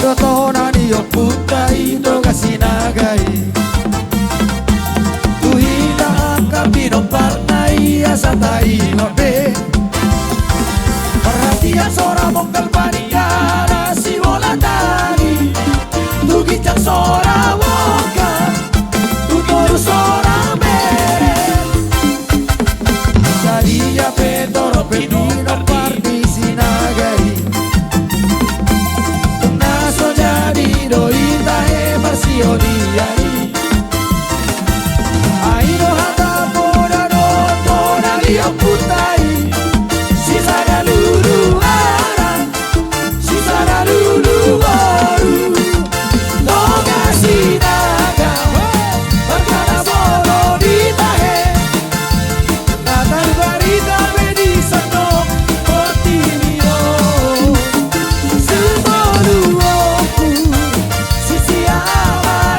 Rotonani yo putai do gasinagai. Tuhina kapino partai asatai nobe. Perhatian seorang monggal panikana si volatari. Tugicak seorang monggal tutur seorang mere. Saria petoro pedino parti sinagai. Naso jadi doita marsio diari. Aino hata pona no tona lia putai. Si sana lulu ara, si sana lulu aru. Toga sinaga, perkara boro ditahe. Natal barita pedisano otimio. Semboluoku, si siapa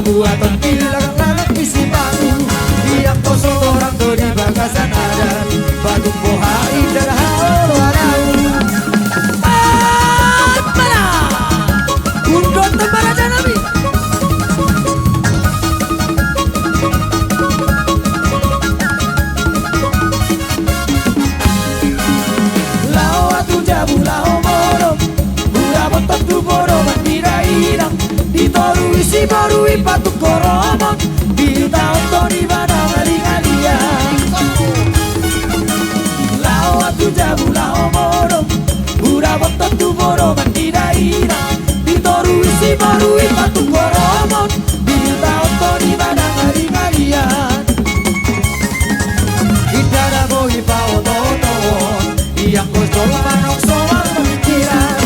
buaton bilang isi batu yang kosong orang tuh di bagasan ada batu pohai darah orang mana undot tempat aja nabi lawa tu jabu lao moro udah botot tu moro bandira irang ditoru isi baru ipatu koromon di tahun tori bana ngalia lawa tu jabu lao moro udah botot tu moro bandira irang ditoru isi baru ipatu koromon di tahun tori bana ngalia idara bohi pao toton yang kosong manok soal pemikiran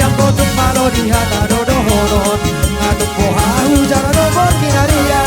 yang kosong malo di hata dodohonon ngatuk poharu jangan nombor kinaria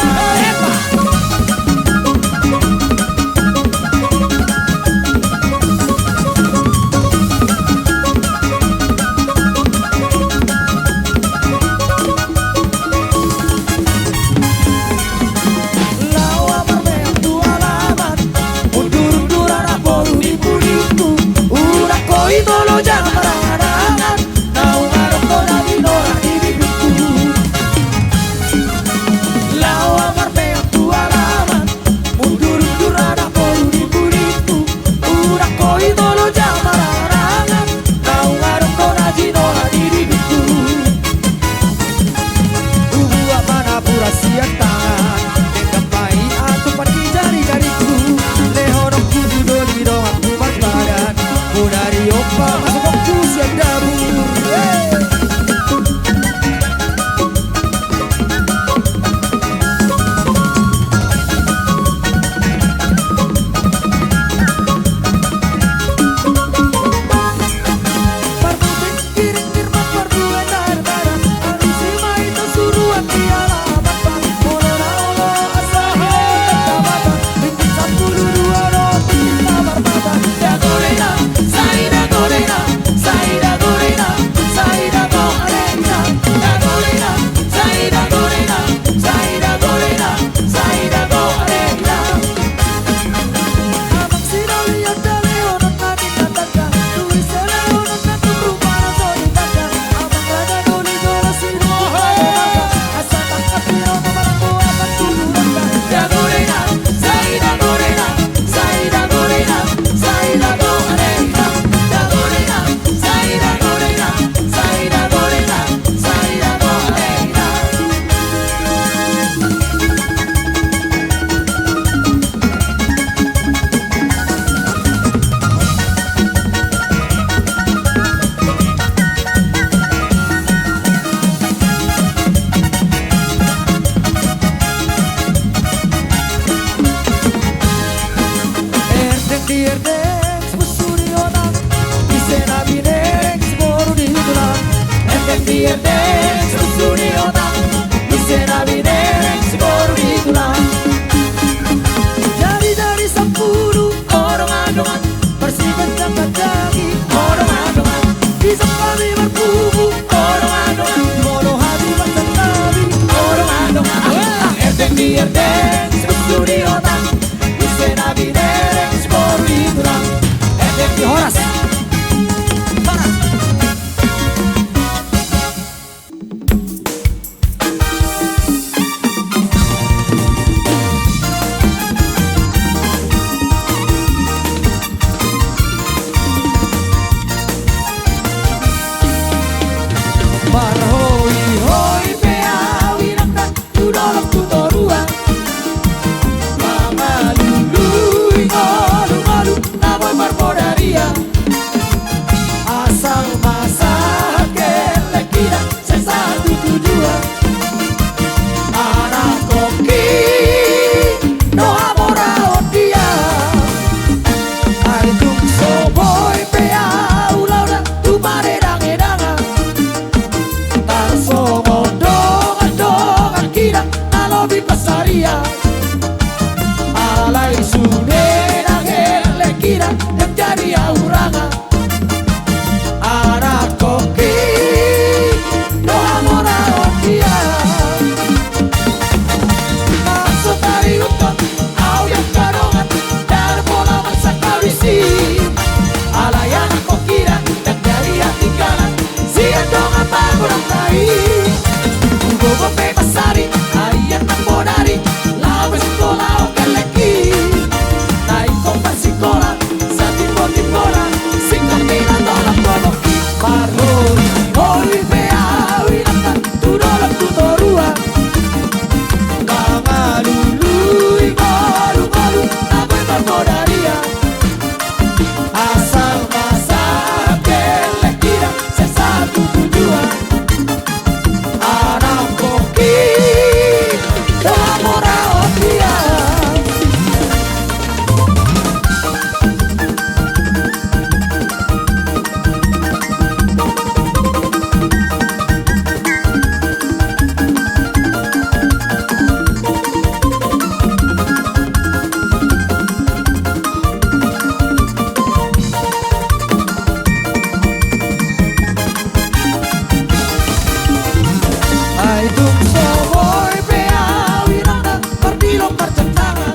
Aitung sohoi pea wirana Pardilo percentangan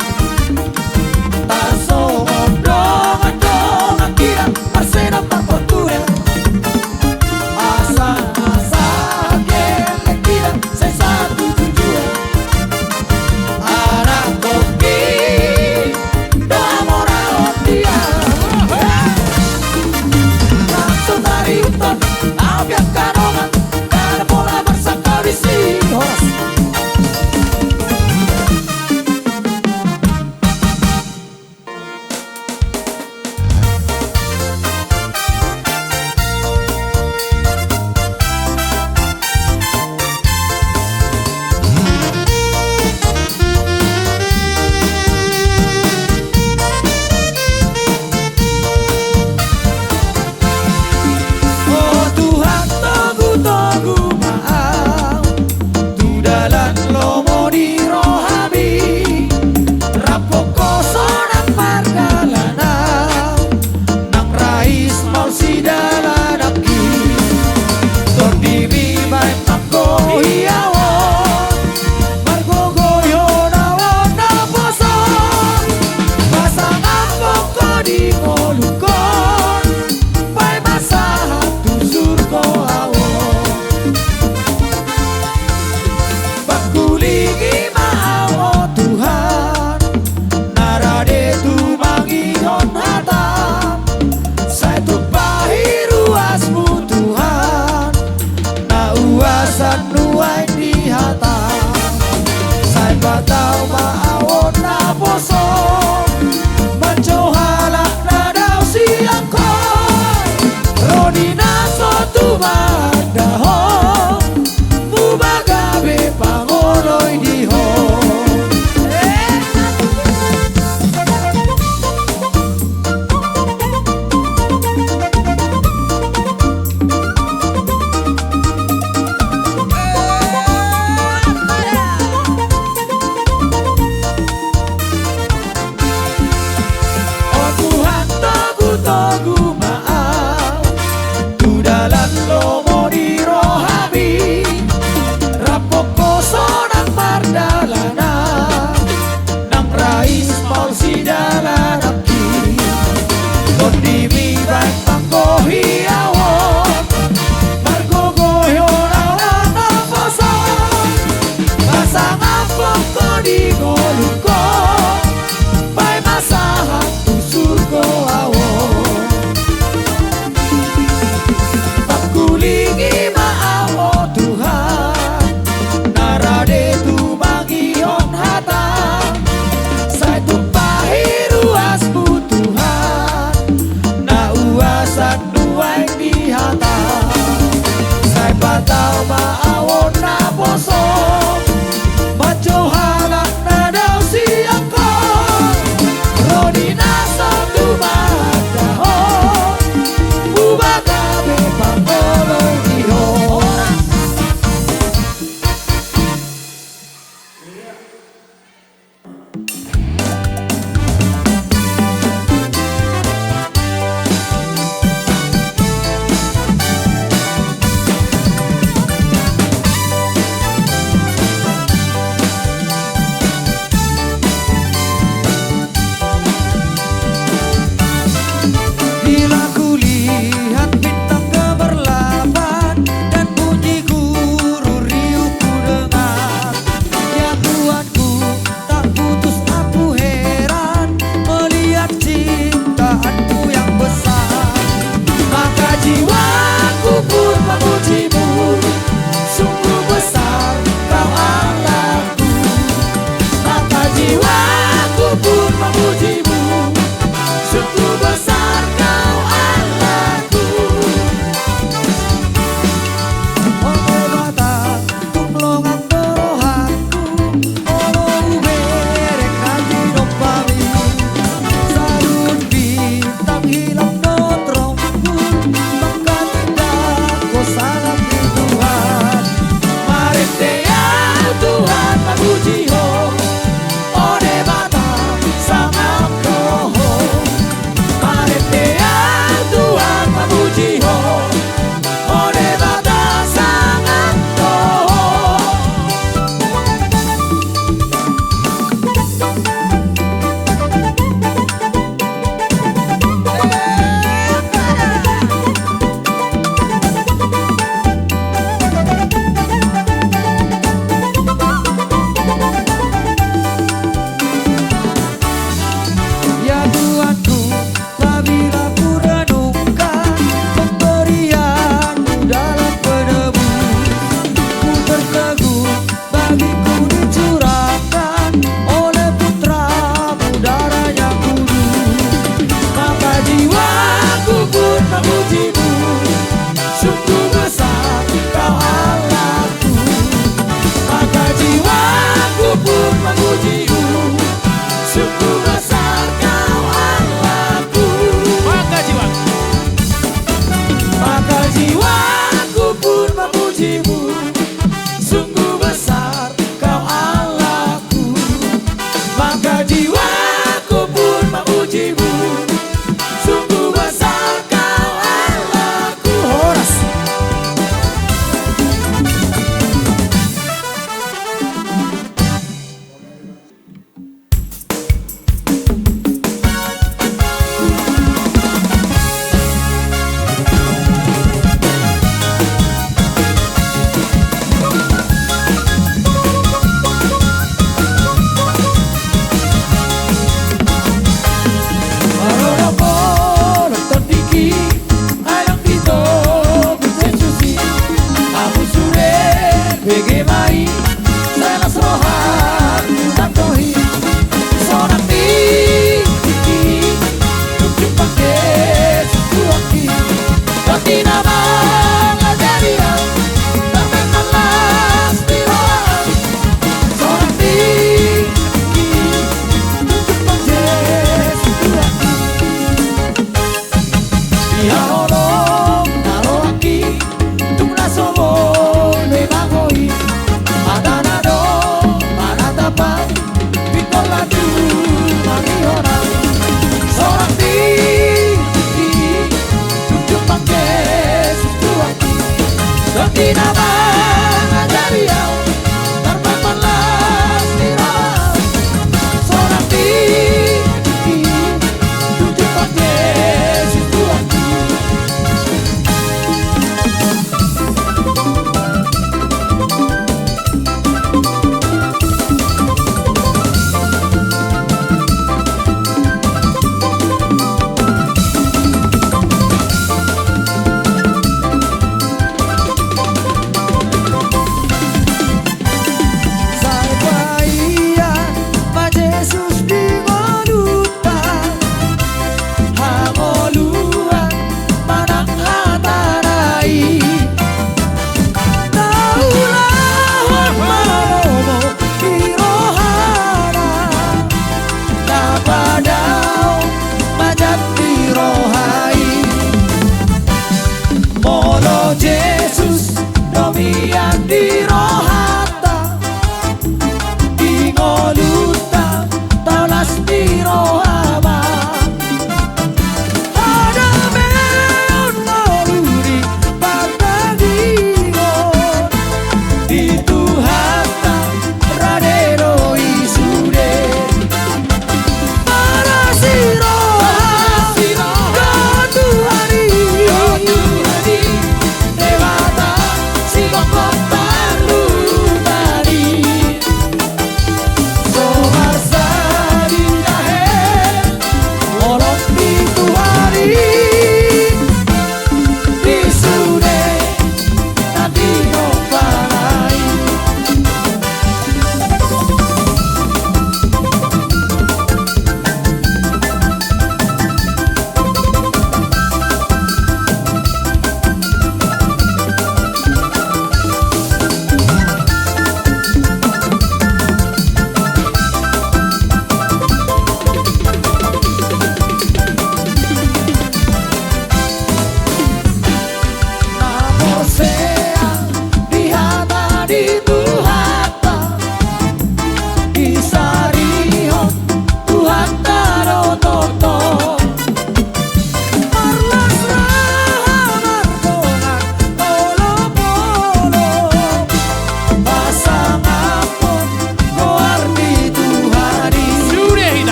Taso ngondong kira Marsena parportura Asa kene kira Saya satu tujuan Anak kopi doa moral dia Langsung dari utan Abiak kanongan Kada pola bersangka di sini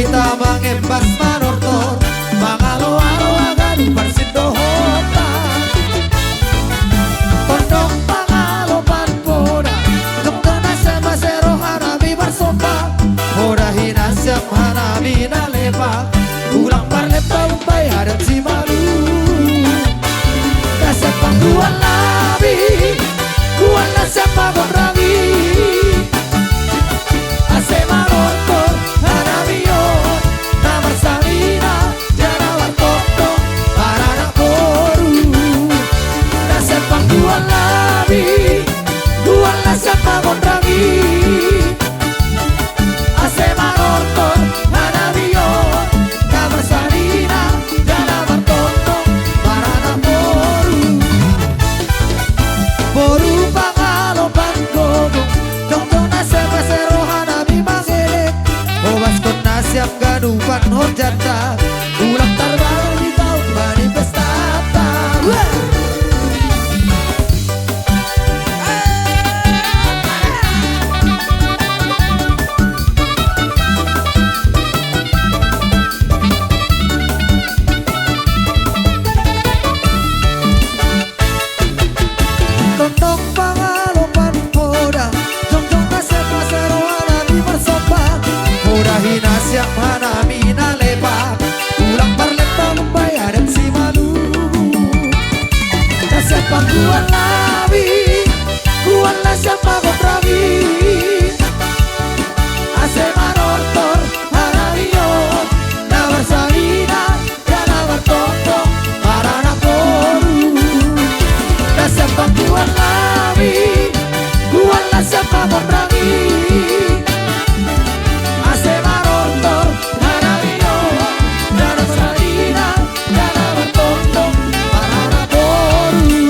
kita mangembas manortor mangalo-alo agan parsindohota tondong pangalo panpoda dokterna sama sero hanabi barsopa hoda hinasya hanabi nalepa ulang parlepa umpay hadap si malu kasepang kuan labi kuan la sepa konrabi ase manortor hanabion namar salina jana wartoto para anak boru kasepang kuan labi kuan la sepa konrabi ase manortor hanabion namar salina jana wartoto para anak boru boru pangalo panggogo jong-jong nasem kasero hanabi mangelek obas kon nasyam ganupan horjata ulang tarbal di tahun manifestata tondong pangalopan hoda jong-jong nasem kasero hanabi barsopa hoda hinasyam hanabi nalepa ulang parlepa lumbay hadap si malu kasepang kuan labi kuan la siapa kontrabi ase manortor hanabion nawar salina jana wartoto para anak boru kasepang kuan labi kuan la siapa kontrabi ase manortor hanabion jana salina jana wartoto para anak boru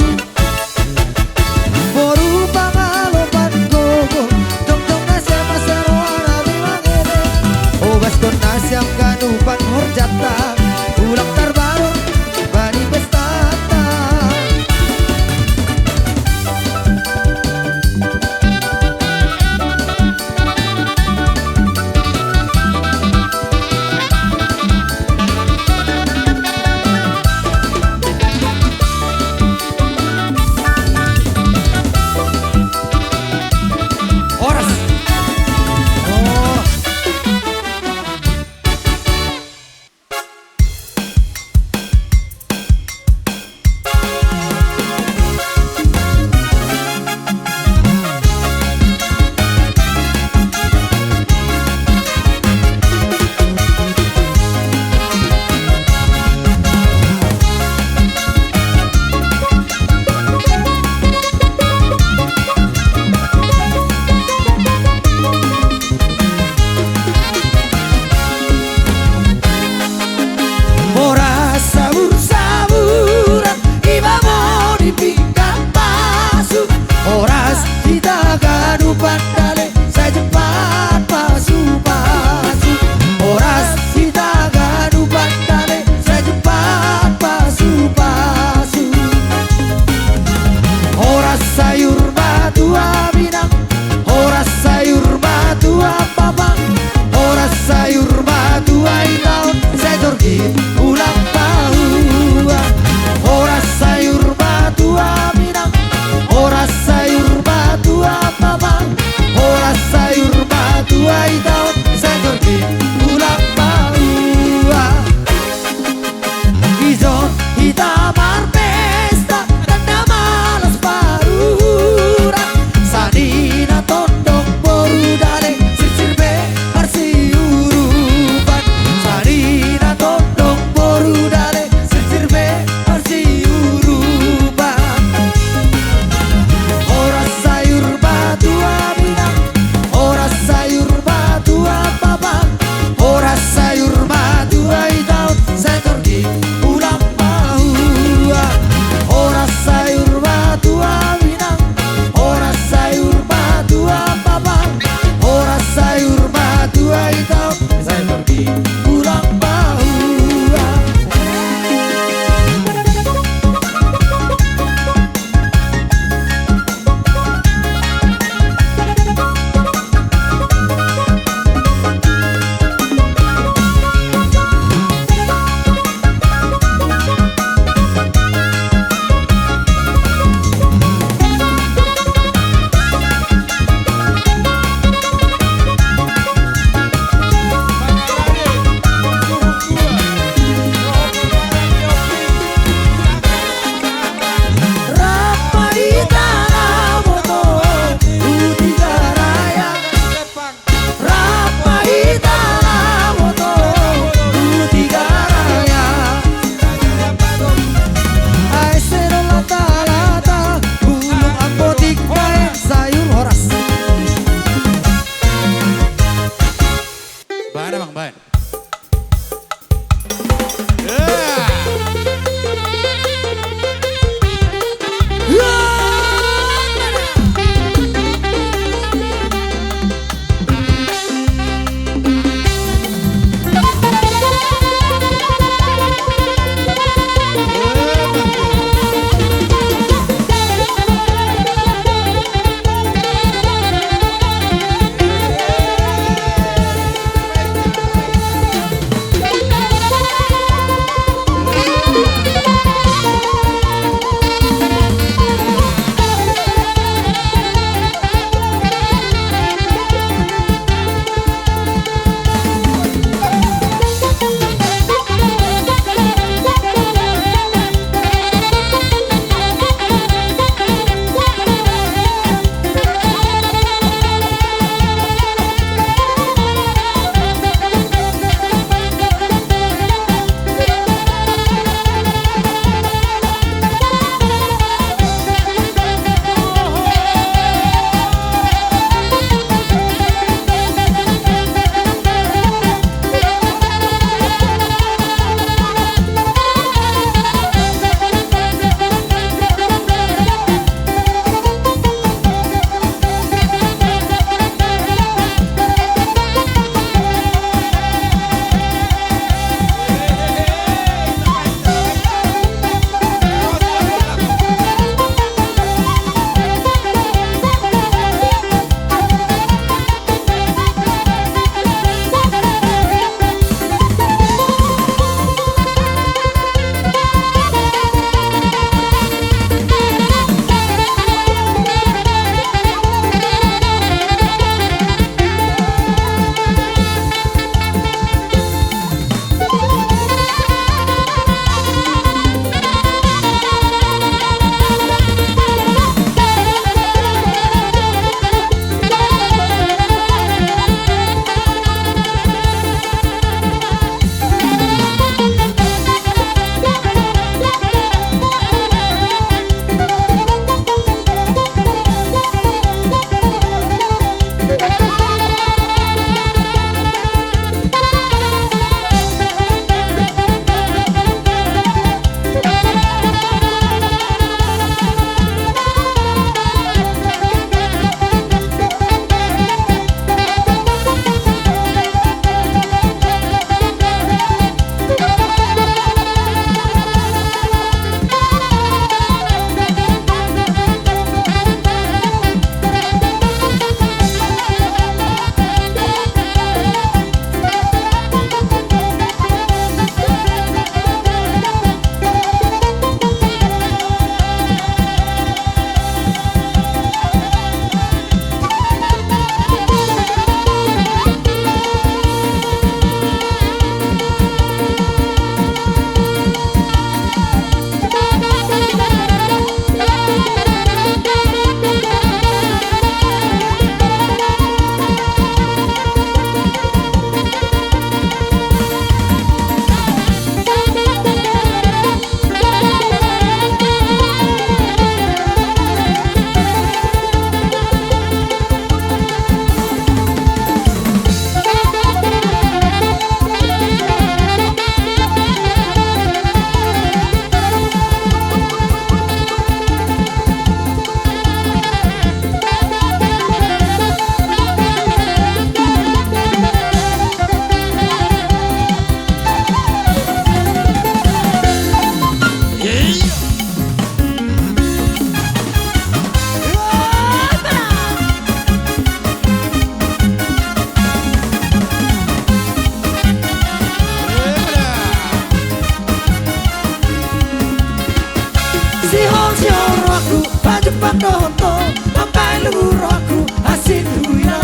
honto sampai luhur aku asin duina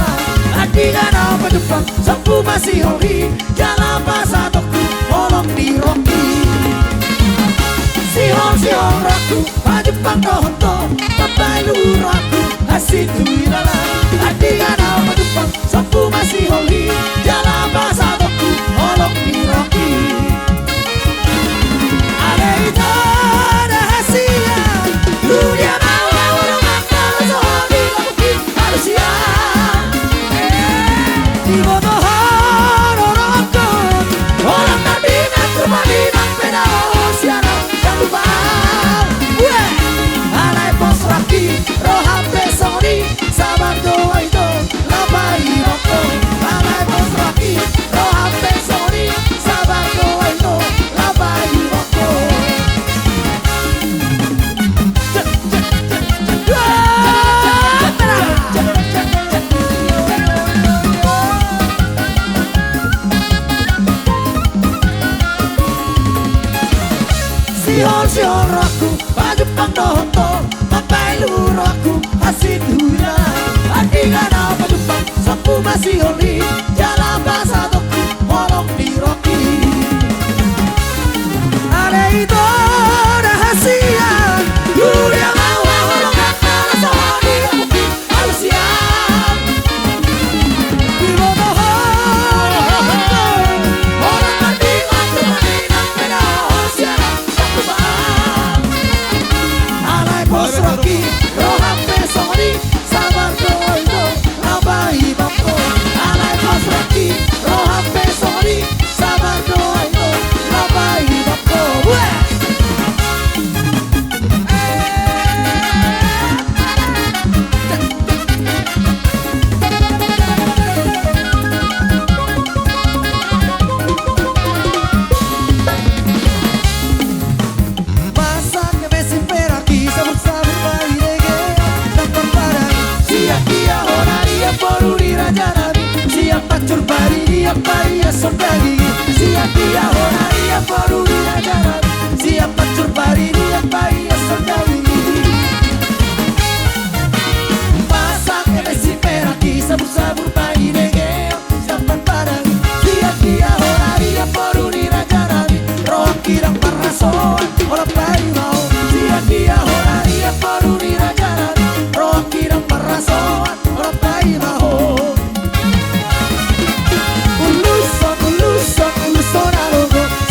adi kana Jepang sapu masih holi jalan pasadokku olong di roki sihon raku Jepang honto sampai luhur aku asin duina adi kana Jepang sapu masih holi jalan pasadokku olong di roki ada itu rahasia dunia mau orang kalau sohoni lagi harus siap di bodohan orang kon orang tadi ngatur mandi nang peda siara yang lupa alai pos raki roham besoni sabar doa itu labai roko alai pos raki roham besoni sabar doa itu labai roko Sihon raku Jepang honto sampai luhur aku asin dunia adi kana Jepang sapu masih holi jalan pasadokku olong di roki ada itu rahasia dunia mau orang kalau sohoni mungkin harus siap di bodohan orang tadi ngatur mandi nang peda siara Bos Rocky, roham besoni, sabar doito, labai bako. Alai Bos Rocky, roham besoni, sabar doito, labai bako. Pacur bari dia pai sondagi siap dia honari baru dia jalan siap pacur bari dia pai sondagi masak besi peraki sabur pai nege sampan padang siap dia honari baru dia jalan roh kirang parason orang pai mau siap dia honari baru dia jalan roh kirang parason orang pai mau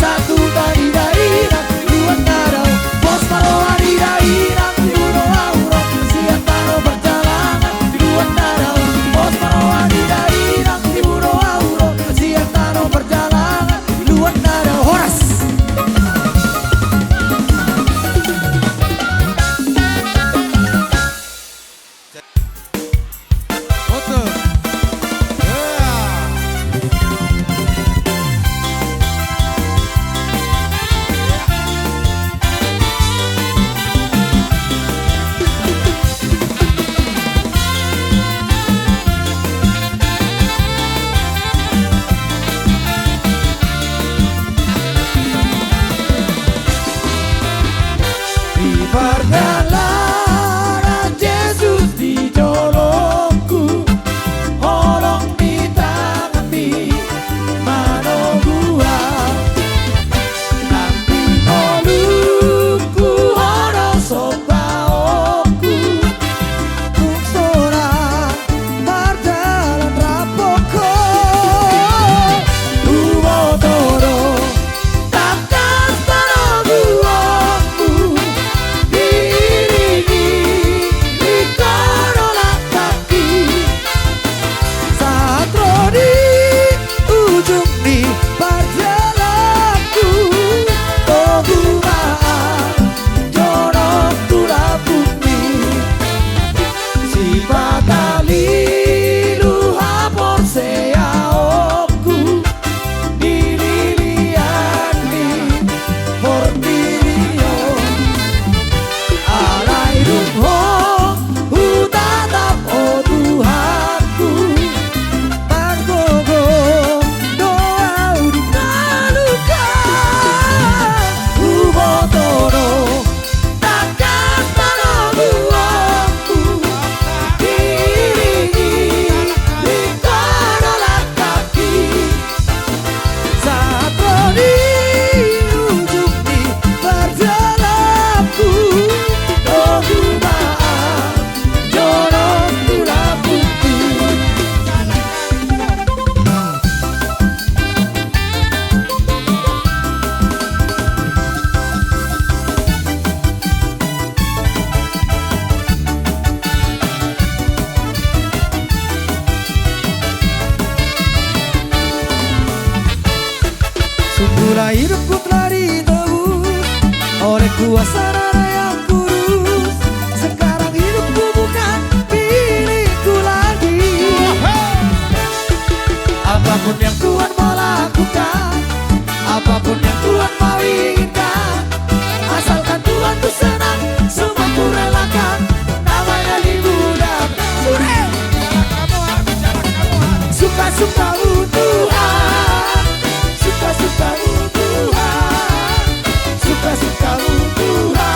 satu dari daerah dua darah bos paro hari daerah dua auro siap paro perjalanan dua darah bos paro hari daerah dua auro siap paro perjalanan dua darah horas Kuasa nada yang kurus, sekarang hidupku bukan milikku lagi. Apapun yang Tuhan mau lakukan, apapun yang Tuhan mau inginkan, asalkan Tuhan tuh senang, semua ku relakan. Namanya dimudahkan. Suka-sukamu Tuhan, suka-sukamu Tuhan, suka-sukamu Tuhan.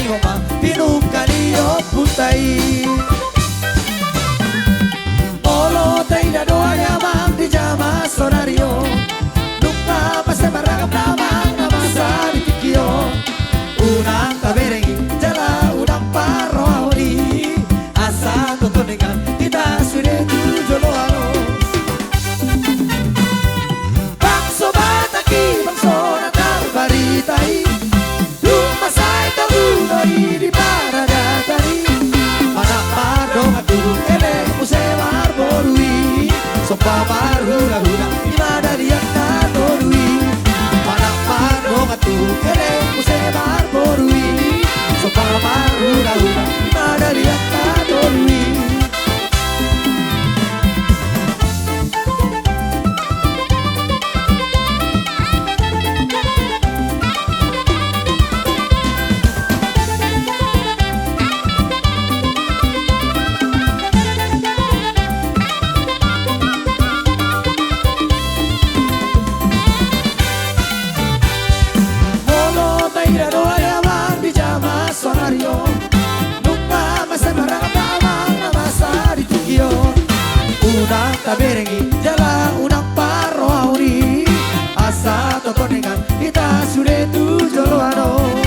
ngoma pinukaniyo puntai Polo taida doa yamang di jama sonario Nunca pase maragam namang namasa di tikio Unang kaberengi jala unang paro auri Asa totonegan kita sudah tujuh loalos Bangso bataki bangso natar baritai Lumasay tagunay di para datari Mana padong atu ele musewar borui Sopa marhura-hura di mana dia tatorui Mana padong atu ele musewar borui Sopa marhura-hura di mana dia tatorui Unang taberengi jala unang paro auri Asa totonegan kita sudah tujuh loano